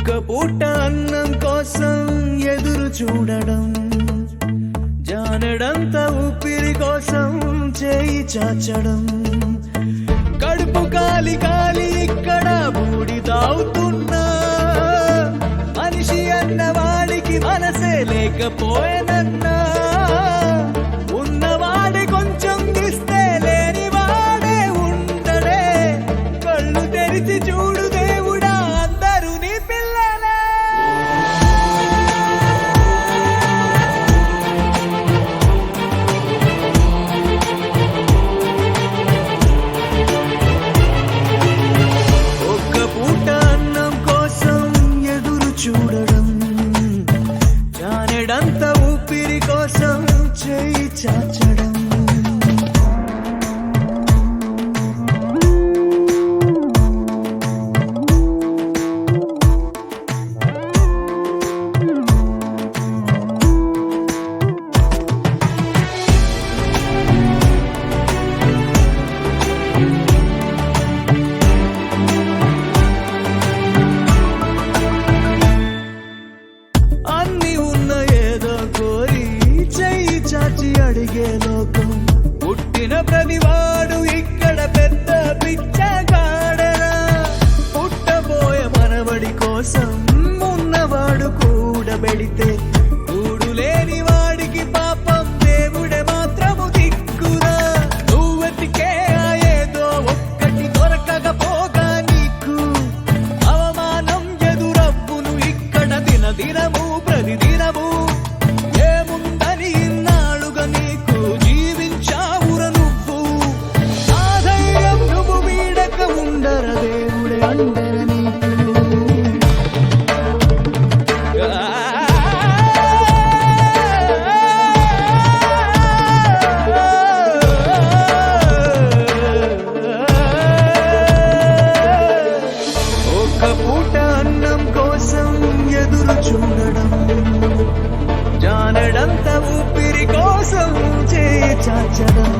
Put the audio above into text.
ఒక్క పూట అన్నం కోసం ఎదురు చూడడం, జానడంత ఊపిరి కోసం చేయి చాచడం, కడుపు కాలి కాలి ఇక్కడ బూడిదావుతున్నా, మనిషి అన్నవాడికి మనసే లేకపోయేనన్నా, ఉన్నవాడి కొంచెం ఇస్తే లేని వాడే ఉండడే, కళ్ళు తెరిచి చూడు దేవుడా అందరూ నీ పిల్లలే. ఒక్క పూట అన్నం కోసం ఎదురు చూడడం, జానెడంత ఊపిరి కోసం చేయి చాచడం. అన్ని ఉన్న ఏదో కోరి చెయ్యి చాచి అడిగే లోకం, పుట్టిన ప్రతివాడు ఇక్కడ పెద్ద పిచ్చగాడరా, పుట్టబోయే మనవడి కోసం ఉన్నవాడు కూడబెడితే కూడు లేని వాడికి పాపం దేవుడే మాత్రము దిక్కురా. నువ్వెతికే ఏదో ఒక్కటి దొరకకపోగా నీకు అవమానం ఎదురవ్వును ఇక్కడ దినదినము ప్రతిదినము. ఏముందని ఇన్నాళ్ళుగా నీకు జీవించావుర నువ్వు, ఆ ధైర్యం నువ్వు వీడక ఉండర దేవుడే అండర నీకు. ఒక్క పూట అన్నం కోసం ఎదురు చూడడం, జానడంత ఊపిరి కోసం చేయి చాచడం.